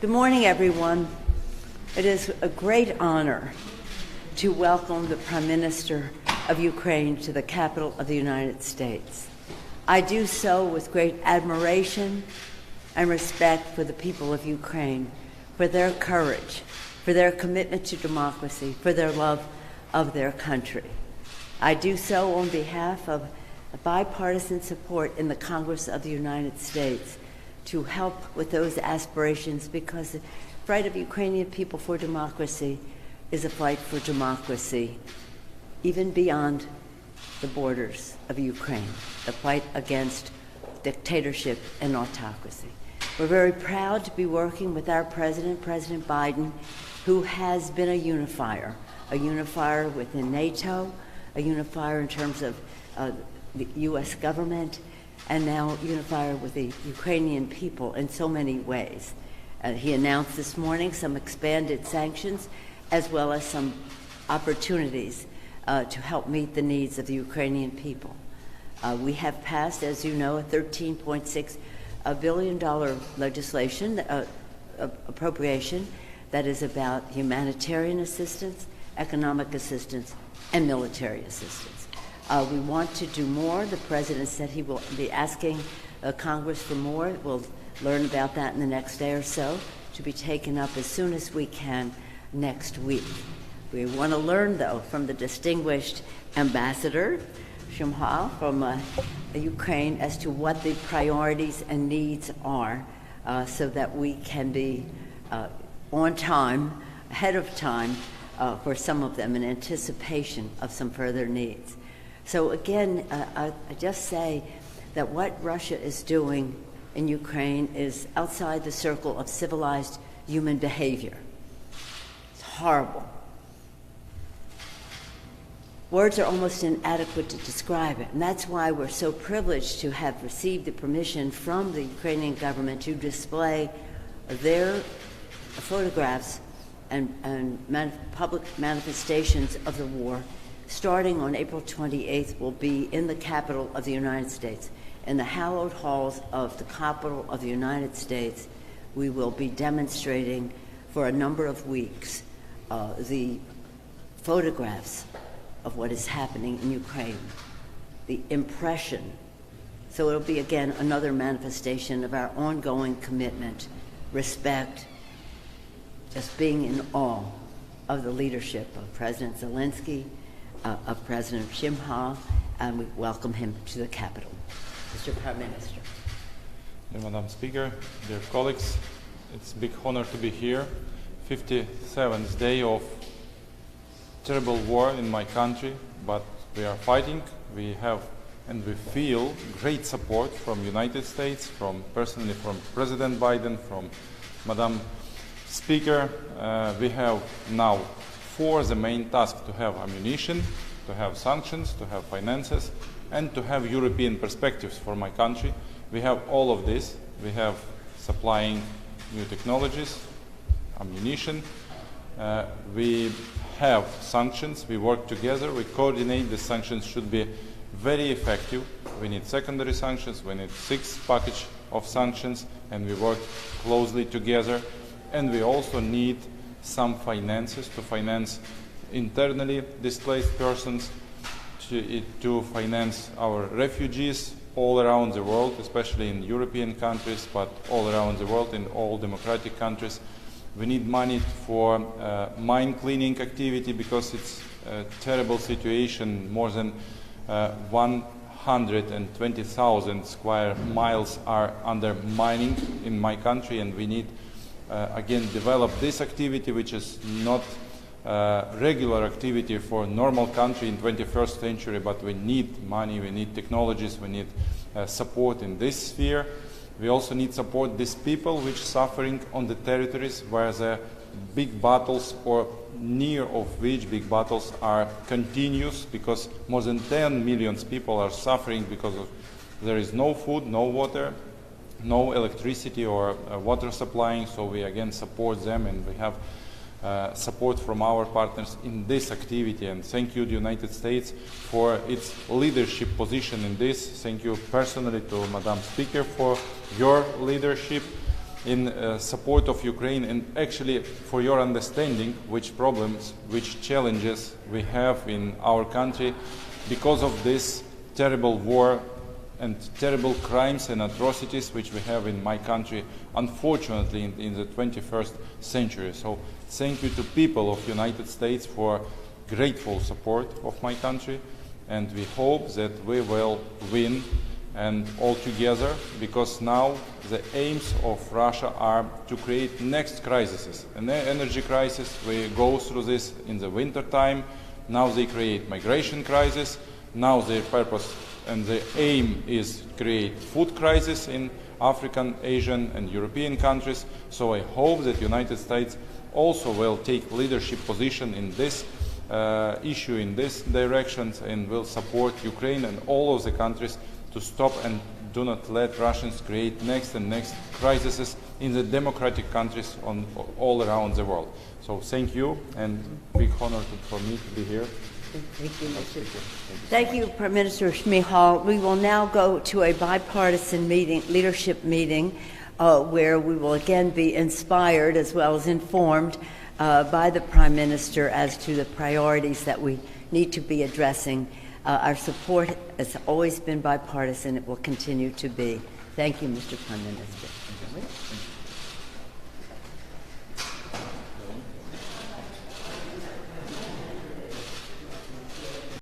Good morning, everyone. It is a great honor to welcome the Prime Minister of Ukraine to the capital of the United States. I do so with great admiration and respect for the people of Ukraine, for their courage, for their commitment to democracy, for their love of their country. I do so on behalf of bipartisan support in the Congress of the United States to help with those aspirations, because the fight of Ukrainian people for democracy is a fight for democracy even beyond the borders of Ukraine, the fight against dictatorship and autocracy. We're very proud to be working with our president, President Biden, who has been a unifier within NATO, a unifier in terms of the U.S. government, and now unifier with the Ukrainian people in so many ways. He announced this morning some expanded sanctions as well as some opportunities to help meet the needs of the Ukrainian people. We have passed, as you know, a $13.6 billion legislation appropriation that is about humanitarian assistance, economic assistance, and military assistance. We want to do more. The President said he will be asking Congress for more. We'll learn about that in the next day or so, to be taken up as soon as we can next week. We want to learn, though, from the distinguished ambassador, Shmyhal, from Ukraine, as to what the priorities and needs are, so that we can be on time, ahead of time, for some of them in anticipation of some further needs. So again, I just say that what Russia is doing in Ukraine is outside the circle of civilized human behavior. It's horrible. Words are almost inadequate to describe it, and that's why we're so privileged to have received the permission from the Ukrainian government to display their photographs and public manifestations of the war. Starting on April 28th, will be in the capital of the United States. In the hallowed halls of the capital of the United States, we will be demonstrating for a number of weeks the photographs of what is happening in Ukraine, the impression. So it'll be, again, another manifestation of our ongoing commitment, respect, just being in awe of the leadership of President Zelensky, of President Shmyhal, and we welcome him to the Capitol. Mr. Prime Minister. Dear Madam Speaker, dear colleagues, it's a big honor to be here. 57th day of terrible war in my country, but we are fighting. We have and we feel great support from United States, personally from President Biden, from Madam Speaker. We have now for the main task to have ammunition, to have sanctions, to have finances, and to have European perspectives for my country. We have all of this. We have supplying new technologies, ammunition. We have sanctions. We work together. We coordinate. The sanctions should be very effective. We need secondary sanctions. We need 6th package of sanctions, and we work closely together. And we also need some finances to finance internally displaced persons, to finance our refugees all around the world, especially in European countries, but all around the world, in all democratic countries. We need money for mine cleaning activity, because it's a terrible situation. More than 120,000 square miles are under mining in my country, and we need again develop this activity, which is not regular activity for a normal country in 21st century, but we need money, we need technologies, we need support in this sphere. We also need support these people which are suffering on the territories where the big battles, or near of which big battles are continuous, because more than 10 million people are suffering because there is no food, no water, no electricity or water supplying. So we again support them, and we have support from our partners in this activity. And thank you, the United States, for its leadership position in this. Thank you personally to Madam Speaker for your leadership. in support of Ukraine, and actually for your understanding which problems, which challenges we have in our country because of this terrible war and terrible crimes and atrocities which we have in my country, unfortunately, in the 21st century. So thank you to people of United States for grateful support of my country, and we hope that we will win and all together, because now the aims of Russia are to create next crises. An energy crisis, we go through this in the winter time. Now they create migration crisis. Now their purpose and the aim is create food crisis in African, Asian and European countries. So I hope that United States also will take leadership position in this issue, in this direction, and will support Ukraine and all of the countries to stop and do not let Russians create next and next crises in the democratic countries all around the world. So thank you, and big honor for me to be here. Thank you, Mr. Thank you, Prime Minister Shmyhal. We will now go to a bipartisan meeting, leadership meeting, where we will again be inspired as well as informed by the Prime Minister as to the priorities that we need to be addressing. Our support has always been bipartisan. It will continue to be. Thank you, Mr. Prime Minister.